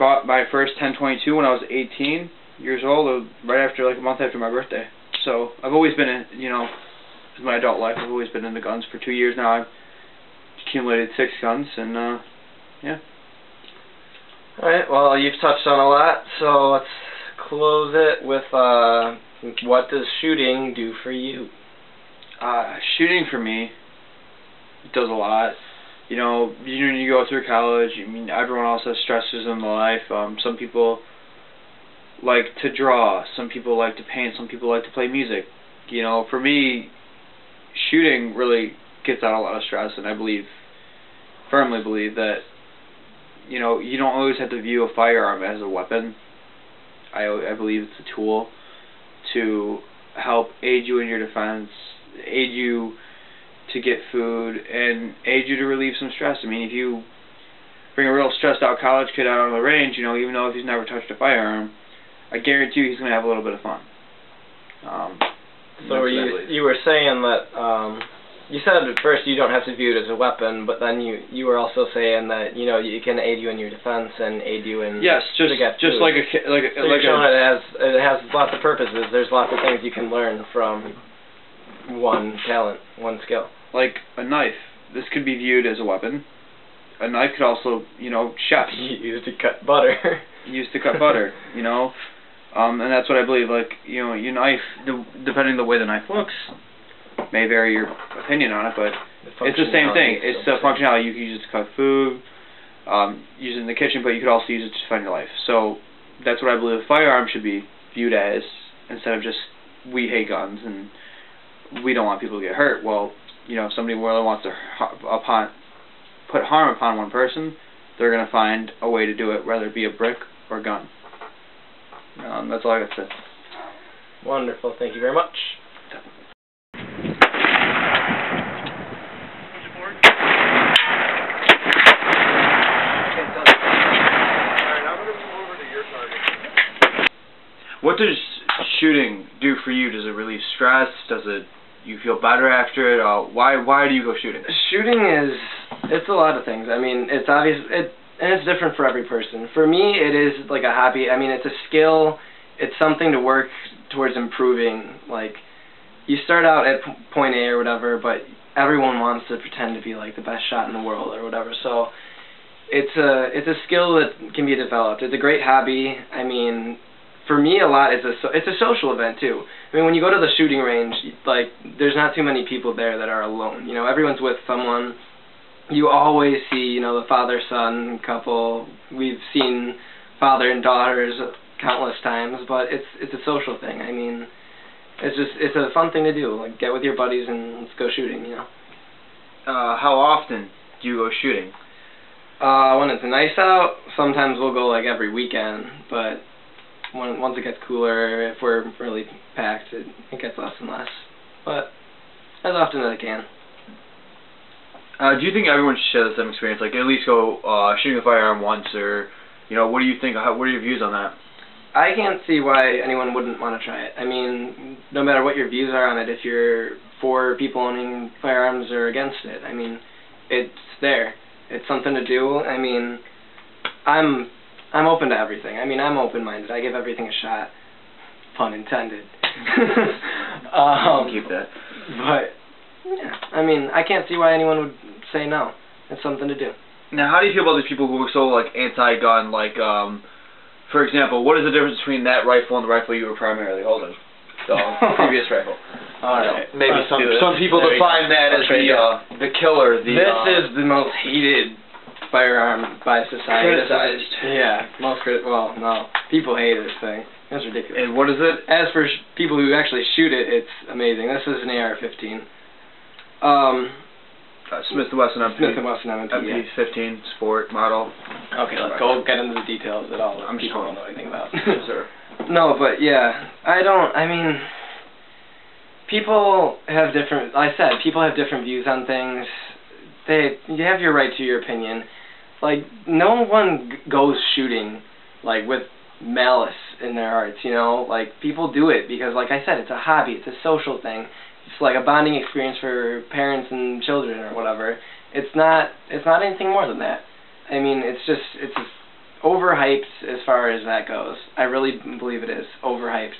bought my first 10/22 when I was 18 years old, right after, like, a month after my birthday. So I've always been in, you know, in my adult life, I've always been into guns. For 2 years now, I've accumulated 6 guns, and yeah. Alright, well, you've touched on a lot, so let's close it with, what does shooting do for you? Shooting for me does a lot. You know, you go through college, I mean, everyone else has stresses in their life. Some people like to draw, some people like to paint, some people like to play music. You know, for me, shooting really gets out a lot of stress, and I firmly believe that, you know, you don't always have to view a firearm as a weapon. I believe it's a tool to help aid you in your defense, aid you to get food, and aid you to relieve some stress. I mean, if you bring a real stressed out college kid out on the range, you know, even though if he's never touched a firearm, I guarantee you he's going to have a little bit of fun. So you were saying that, you said at first you don't have to view it as a weapon, but then you were also saying that, you know, it can aid you in your defense and aid you in yes, just like a so you're showing it has lots of purposes. There's lots of things you can learn from one talent, one skill. Like a knife. This could be viewed as a weapon. A knife could also, you know, chefs used to cut butter. Used to cut butter, you know, and that's what I believe. Like, you know, your knife, depending on the way the knife looks, may vary your opinion on it, but it's the same thing. It's the functionality. You can use it to cut food, use it in the kitchen, but you could also use it to defend your life. So that's what I believe a firearm should be viewed as, instead of just, we hate guns and we don't want people to get hurt. Well, you know, if somebody really wants to put harm upon one person, they're going to find a way to do it, whether it be a brick or a gun. That's all I got to say. Wonderful. Thank you very much. What does shooting do for you? Does it relieve stress? Does it, you feel better after it? Why do you go shooting? Shooting it's a lot of things. I mean, it's obvious, and it's different for every person. For me, it is like a hobby. I mean, it's a skill. It's something to work towards improving. Like, you start out at point A or whatever, but everyone wants to pretend to be like the best shot in the world or whatever. So it's a skill that can be developed. It's a great hobby. I mean, for me, a lot it's a social event too. I mean, when you go to the shooting range, like, there's not too many people there that are alone. You know, everyone's with someone. You always see, you know, the father-son couple. We've seen father and daughters countless times, but it's a social thing. I mean, it's a fun thing to do. Like, get with your buddies and let's go shooting, you know. How often do you go shooting? When it's nice out, sometimes we'll go like every weekend, but once it gets cooler, if we're really packed, it gets less and less. But as often as I can. Do you think everyone should share the same experience? Like, at least go shooting a firearm once, or, you know, what do you think? What are your views on that? I can't see why anyone wouldn't want to try it. I mean, no matter what your views are on it, if you're for people owning firearms or against it, I mean, it's there. It's something to do. I mean, I'm open to everything. I mean, I'm open-minded. I give everything a shot. Pun intended. Keep that. But, yeah, I mean, I can't see why anyone would say no. It's something to do. Now, how do you feel about these people who are so, like, anti-gun? Like, for example, what is the difference between that rifle and the rifle you were primarily holding? The previous rifle. Alright. Maybe some people define that as the killer. This is the most hated firearm by society. Criticized. Yeah, well, no. People hate this thing. It's ridiculous. And what is it? As for people who actually shoot it, it's amazing. This is an AR-15. Smith & Wesson MP. Smith & Wesson MP, MP-15 sport model. Okay, let's go get into the details that all I'm people sure. don't know anything about. Yes, sir. No, but yeah, I mean, people have different, like I said, people have different views on things. You have your right to your opinion. Like, no one goes shooting, like, with malice in their hearts, you know? Like, people do it because, like I said, it's a hobby, it's a social thing. It's like a bonding experience for parents and children or whatever. It's not anything more than that. I mean, it's overhyped as far as that goes. I really believe it is overhyped.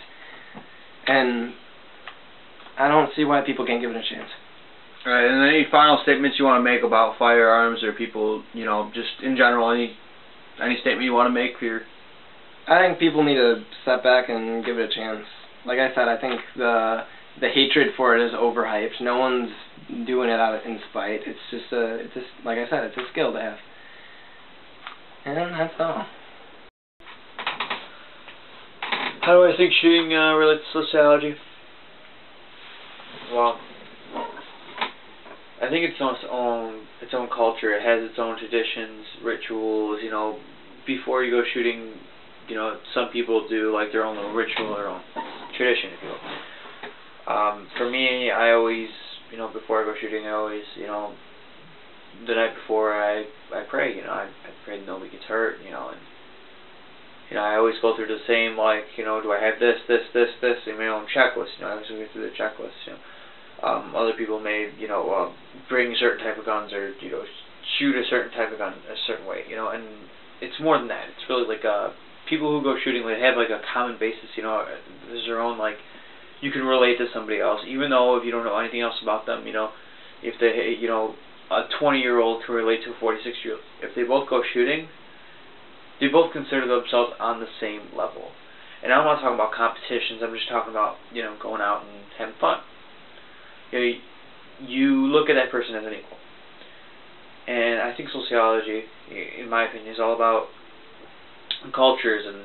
And I don't see why people can't give it a chance. All right, and any final statements you want to make about firearms or people, you know, just in general, any statement you want to make for your... I think people need to step back and give it a chance. Like I said, I think the hatred for it is overhyped. No one's doing it in spite. It's just like I said, it's a skill to have. And that's all. How do I think shooting relates to sociology? Well, I think it's its own culture. It has its own traditions, rituals. You know, before you go shooting, you know, some people do like their own little ritual, their own tradition, if you will. For me, I always, you know, before I go shooting, I always, you know, the night before I pray. You know, I pray that nobody gets hurt. You know, and you know, I always go through the same, like, you know, do I have this, in my own checklist. You know, I always go through the checklist. You know. Other people may, you know, bring certain type of guns or, you know, shoot a certain type of gun a certain way, you know, and it's more than that. It's really like people who go shooting, they have like a common basis, you know, there's their own, like, you can relate to somebody else, even though if you don't know anything else about them, you know, if they, you know, a 20-year-old can relate to a 46-year-old. If they both go shooting, they both consider themselves on the same level. And I'm not talking about competitions, I'm just talking about, you know, going out and having fun. You know, you look at that person as an equal. And I think sociology, in my opinion, is all about cultures and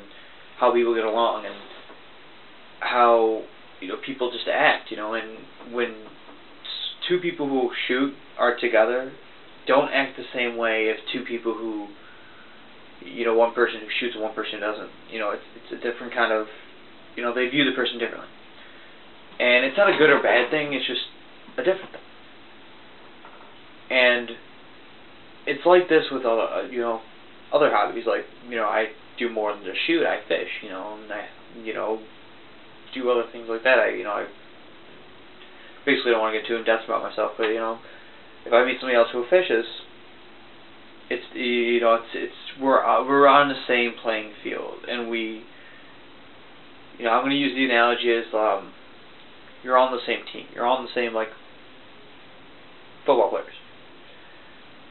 how people get along and how, you know, people just act, you know, and when two people who shoot are together, don't act the same way as two people who, you know, one person who shoots and one person who doesn't. You know, it's a different kind of, you know, they view the person differently. And it's not a good or bad thing, it's just a different thing. And it's like this with other, you know, other hobbies. Like, you know, I do more than just shoot. I fish, you know, and I, you know, do other things like that. I basically don't want to get too in depth about myself, but, you know, if I meet somebody else who fishes, it's, you know, we're on the same playing field, and we, you know, I'm going to use the analogy as you're on the same team. You're on the same, like, football players.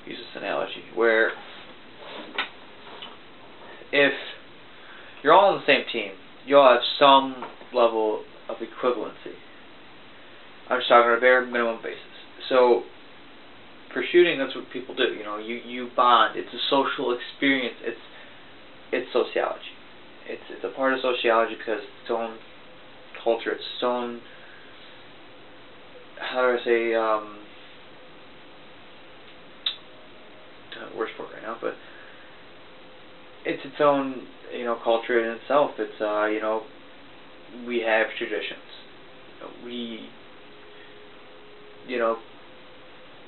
Use this analogy where if you're all on the same team, you'll have some level of equivalency. I'm just talking on a bare minimum basis. So for shooting, that's what people do. You know, you bond. It's a social experience. It's sociology. It's a part of sociology because it's its own culture. It's its own, how do I say, worst for it right now, but it's its own, you know, culture in itself. It's, you know, we have traditions. You know,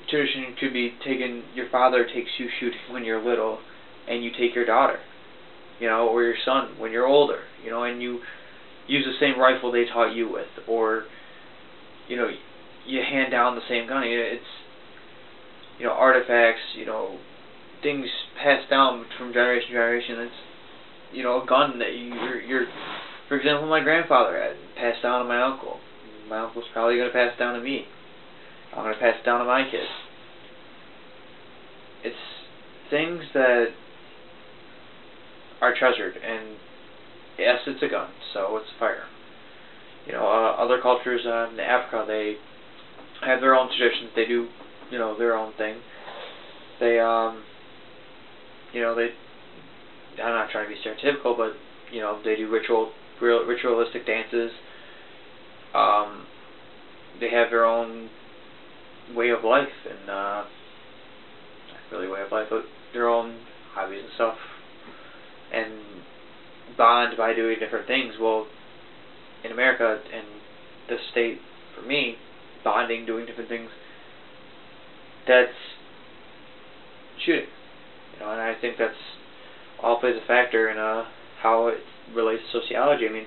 tradition could be taken, your father takes you shooting when you're little, and you take your daughter, you know, or your son when you're older, you know, and you use the same rifle they taught you with, or, you know, you hand down the same gun. It's, you know, artifacts, you know, things passed down from generation to generation. It's, you know, a gun that you're, for example, my grandfather had passed down to my uncle. My uncle's probably going to pass it down to me. I'm going to pass it down to my kids. It's things that are treasured, and yes, it's a gun, so it's a firearm. You know, other cultures in Africa, they have their own traditions. They do, you know, their own thing. They, you know, I'm not trying to be stereotypical, but, you know, they do ritualistic dances. They have their own way of life, and not really way of life, but their own hobbies and stuff, and bond by doing different things. Well, in America and this state, for me, bonding, doing different things, that's shooting. You know, and I think that's all plays a factor in how it relates to sociology. I mean,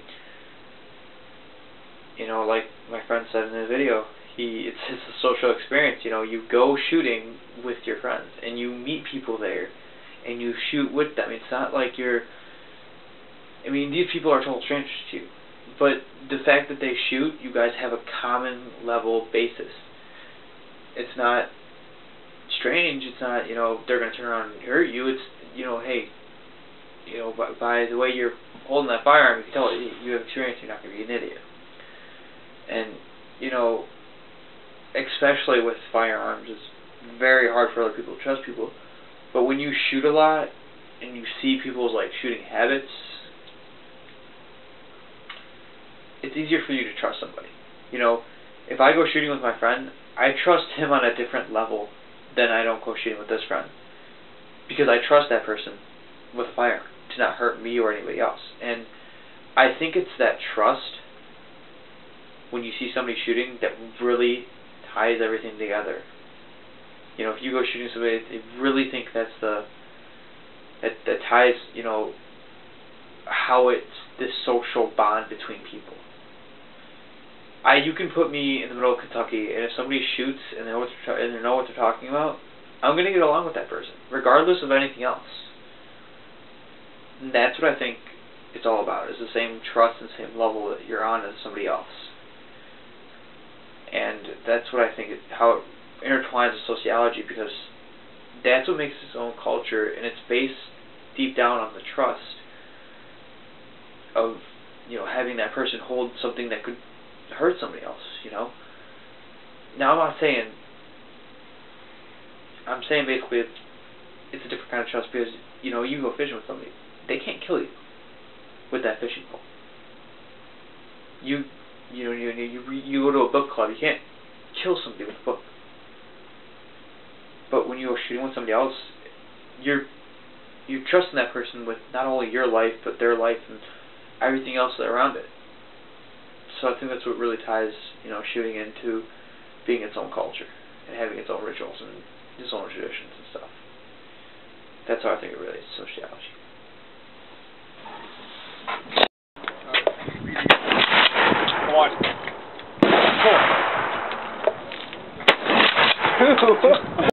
you know, like my friend said in the video, it's a social experience. You know, you go shooting with your friends, and you meet people there, and you shoot with them. It's not like you're, I mean, these people are total strangers to you, but the fact that they shoot, you guys have a common level basis. It's not strange. It's not, you know, they're going to turn around and hurt you. It's, you know, hey, you know, by the way you're holding that firearm, you can tell you have experience. You're not going to be an idiot. And, you know, especially with firearms, it's very hard for other people to trust people. But when you shoot a lot and you see people's like shooting habits, it's easier for you to trust somebody. You know, if I go shooting with my friend, I trust him on a different level than I don't go shooting with this friend, because I trust that person with a firearm to not hurt me or anybody else. And I think it's that trust when you see somebody shooting that really ties everything together. You know, if you go shooting somebody, they really think that's that ties, you know, how it's this social bond between people. You can put me in the middle of Kentucky, and if somebody shoots and they know what they're talking about, I'm going to get along with that person, regardless of anything else. And that's what I think it's all about, is the same trust and same level that you're on as somebody else. And that's what I think, how it intertwines with sociology, because that's what makes its own culture, and it's based deep down on the trust of, you know, having that person hold something that could hurt somebody else, you know. Now I'm saying basically it's a different kind of trust, because, you know, you go fishing with somebody, they can't kill you with that fishing pole. You go to a book club, you can't kill somebody with a book. But when you go shooting with somebody else, you're trusting that person with not only your life, but their life and everything else around it. So I think that's what really ties, you know, shooting into being its own culture and having its own rituals and its own traditions and stuff. That's how I think it relates to sociology. Come on. Cool.